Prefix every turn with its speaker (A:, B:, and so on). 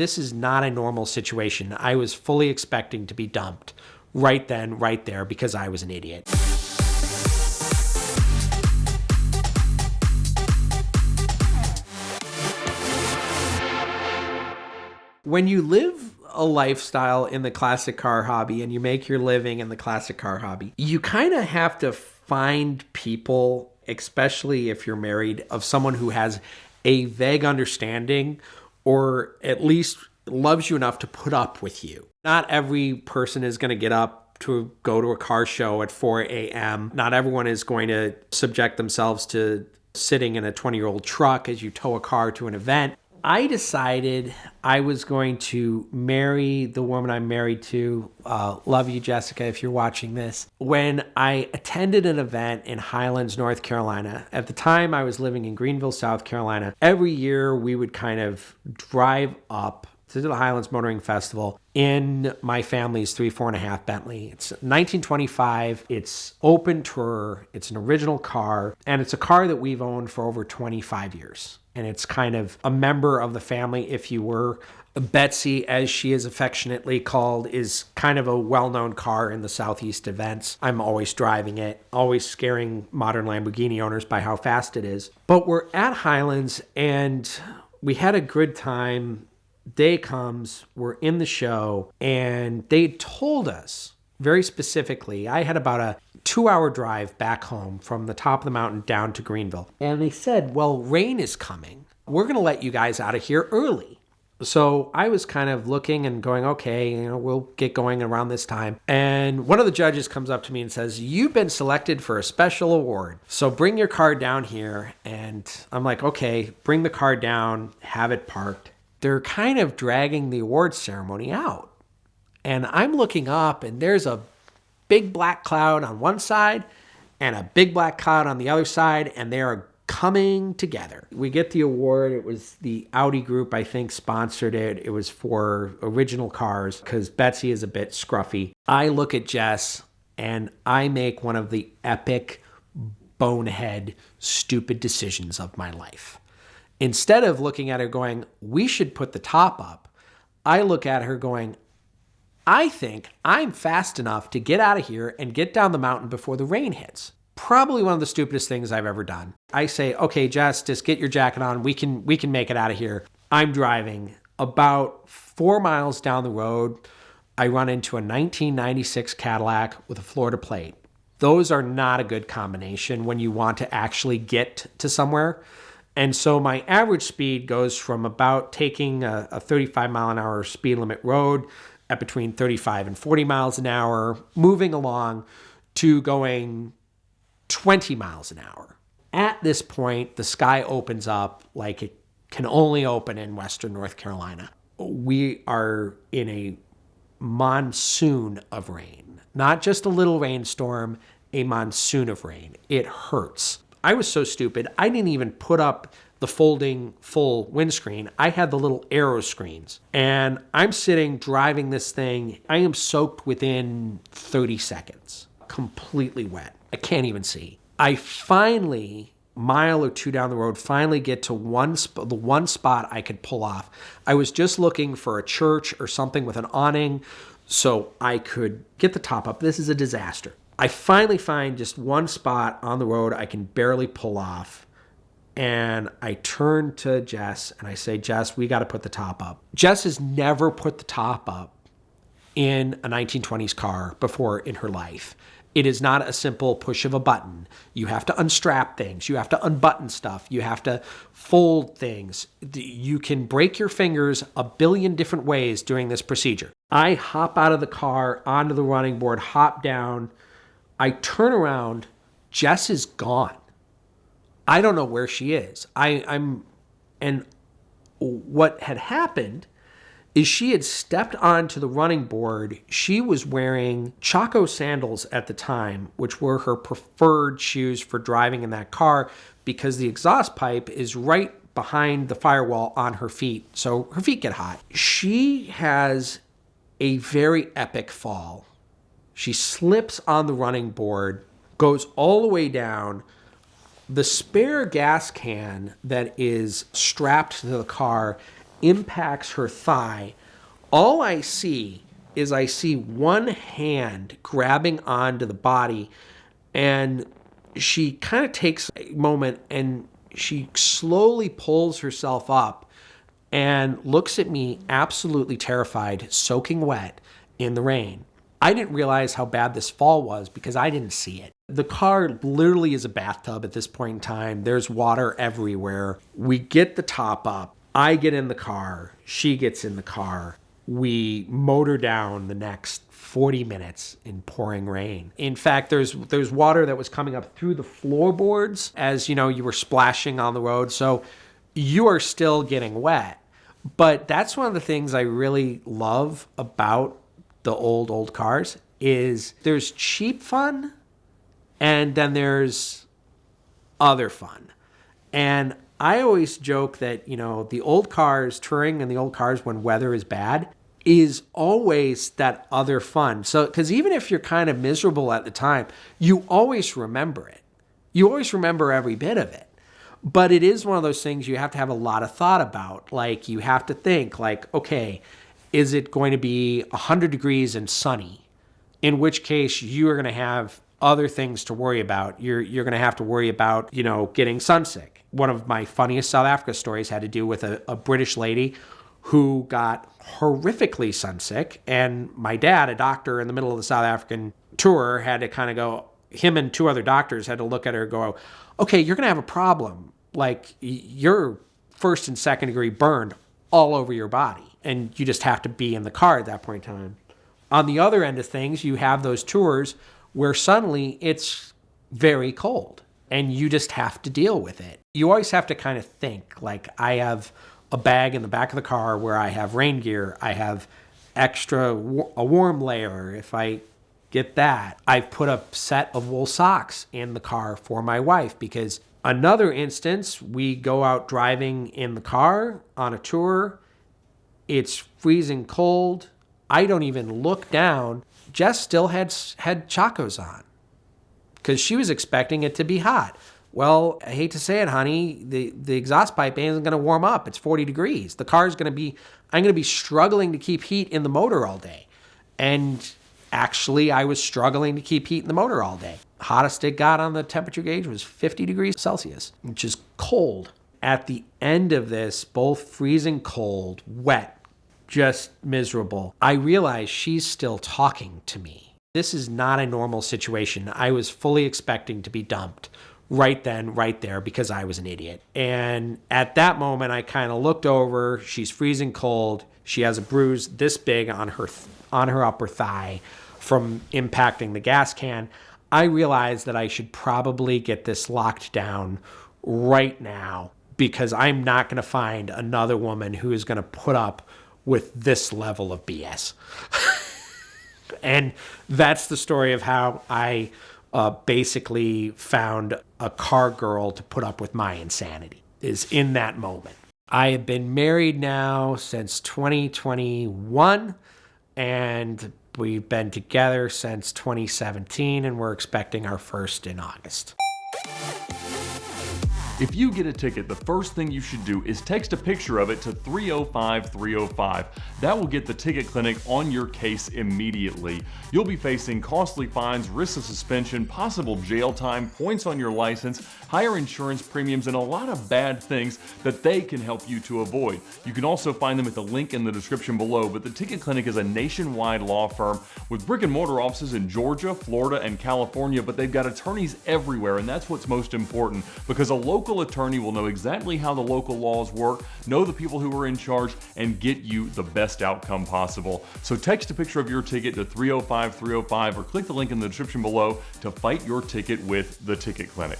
A: This is not a normal situation. I was fully expecting to be dumped right then, right there, because I was an idiot. When you live a lifestyle in the classic car hobby and you make your living in the classic car hobby, you kind of have to find people, especially if you're married, of someone who has a vague understanding or at least loves you enough to put up with you. Not every person is going to get up to go to a car show at 4 a.m. Not everyone is going to subject themselves to sitting in a 20-year-old truck as you tow a car to an event. I decided I was going to marry the woman I'm married to. Love you, Jessica, if you're watching this. When I attended an event in Highlands, North Carolina, at the time I was living in Greenville, South Carolina. Every year we would kind of drive up to the Highlands Motoring Festival in my family's 4.5 Bentley. It's 1925. It's open tour. It's an original car. And it's a car that we've owned for over 25 years. And it's kind of a member of the family, if you were. Betsy, as she is affectionately called, is kind of a well-known car in the Southeast events. I'm always driving it, always scaring modern Lamborghini owners by how fast it is. But we're at Highlands, and we had a good time. Day comes, we're in the show, and they told us very specifically, I had about a 2-hour drive back home from the top of the mountain down to Greenville. And they said, well, rain is coming. We're going to let you guys out of here early. So I was kind of looking and going, okay, we'll get going around this time. And one of the judges comes up to me and says, you've been selected for a special award. So bring your car down here. And I'm like, okay, bring the car down, have it parked. They're kind of dragging the awards ceremony out. And I'm looking up, and there's a big black cloud on one side and a big black cloud on the other side, and they are coming together. We get the award. It was the Audi group, I think, sponsored it. It was for original cars because Betsy is a bit scruffy. I look at Jess, and I make one of the epic, bonehead, stupid decisions of my life. Instead of looking at her going, we should put the top up, I look at her going, I think I'm fast enough to get out of here and get down the mountain before the rain hits. Probably one of the stupidest things I've ever done. I say, okay, Jess, just get your jacket on. We can make it out of here. I'm driving. About 4 miles down the road, I run into a 1996 Cadillac with a Florida plate. Those are not a good combination when you want to actually get to somewhere. And so my average speed goes from about taking a 35 mile an hour speed limit road at between 35 and 40 miles an hour, moving along to going 20 miles an hour. At this point, the sky opens up like it can only open in Western North Carolina. We are in a monsoon of rain, not just a little rainstorm, a monsoon of rain. It hurts. I was so stupid, I didn't even put up the folding full windscreen. I had the little arrow screens. And I'm sitting driving this thing. I am soaked within 30 seconds. Completely wet. I can't even see. I finally, mile or two down the road, finally get to the one spot I could pull off. I was just looking for a church or something with an awning so I could get the top up. This is a disaster. I finally find just one spot on the road I can barely pull off. And I turn to Jess and I say, Jess, we got to put the top up. Jess has never put the top up in a 1920s car before in her life. It is not a simple push of a button. You have to unstrap things. You have to unbutton stuff. You have to fold things. You can break your fingers a billion different ways doing this procedure. I hop out of the car onto the running board, hop down. I turn around. Jess is gone. I don't know where she is. And what had happened is she had stepped onto the running board. She was wearing Chaco sandals at the time, which were her preferred shoes for driving in that car because the exhaust pipe is right behind the firewall on her feet. So her feet get hot. She has a very epic fall. She slips on the running board, goes all the way down. The spare gas can that is strapped to the car impacts her thigh, all I see is I see one hand grabbing onto the body, and she kind of takes a moment and she slowly pulls herself up and looks at me absolutely terrified, soaking wet in the rain. I didn't realize how bad this fall was because I didn't see it. The car literally is a bathtub at this point in time. There's water everywhere. We get the top up. I get in the car. She gets in the car. We motor down the next 40 minutes in pouring rain. In fact, there's water that was coming up through the floorboards as you were splashing on the road. So you are still getting wet. But that's one of the things I really love about the old cars is there's cheap fun and then there's other fun. And I always joke that, the old cars, touring and the old cars when weather is bad, is always that other fun. So, because even if you're kind of miserable at the time, you always remember it. You always remember every bit of it. But it is one of those things you have to have a lot of thought about. Like, you have to think, like, okay, is it going to be 100 degrees and sunny? In which case, you are going to have other things to worry about. You're going to have to worry about, getting sunsick. One of my funniest South Africa stories had to do with a British lady who got horrifically sunsick. And my dad, a doctor in the middle of the South African tour, had to kind of go, him and two other doctors had to look at her and go, okay, you're going to have a problem. Like, you're first and second degree burned all over your body. And you just have to be in the car at that point in time. On the other end of things, you have those tours where suddenly it's very cold and you just have to deal with it. You always have to kind of think, like, I have a bag in the back of the car where I have rain gear. I have a warm layer if I get that. I've put a set of wool socks in the car for my wife because another instance, we go out driving in the car on a tour. It's freezing cold. I don't even look down. Jess still had chacos on because she was expecting it to be hot. Well, I hate to say it, honey, the exhaust pipe isn't going to warm up. It's 40 degrees. The car's going to be, I'm going to be struggling to keep heat in the motor all day. And actually, I was struggling to keep heat in the motor all day. Hottest it got on the temperature gauge was 50 degrees Celsius, which is cold. At the end of this, both freezing cold, wet, just miserable, I realized she's still talking to me. This is not a normal situation. I was fully expecting to be dumped right then, right there, because I was an idiot. And at that moment, I kind of looked over. She's freezing cold. She has a bruise this big on her upper thigh from impacting the gas can. I realized that I should probably get this locked down right now because I'm not going to find another woman who is going to put up with this level of BS. And that's the story of how I basically found a car girl to put up with my insanity, is in that moment. I have been married now since 2021, and we've been together since 2017, and we're expecting our first in August.
B: If you get a ticket, the first thing you should do is text a picture of it to 305-305. That will get the ticket clinic on your case immediately. You'll be facing costly fines, risks of suspension, possible jail time, points on your license, higher insurance premiums, and a lot of bad things that they can help you to avoid. You can also find them at the link in the description below, but the Ticket Clinic is a nationwide law firm with brick and mortar offices in Georgia, Florida, and California, but they've got attorneys everywhere, and that's what's most important because a local attorney will know exactly how the local laws work, know the people who are in charge, and get you the best outcome possible. So text a picture of your ticket to 305-305 or click the link in the description below to fight your ticket with the Ticket Clinic.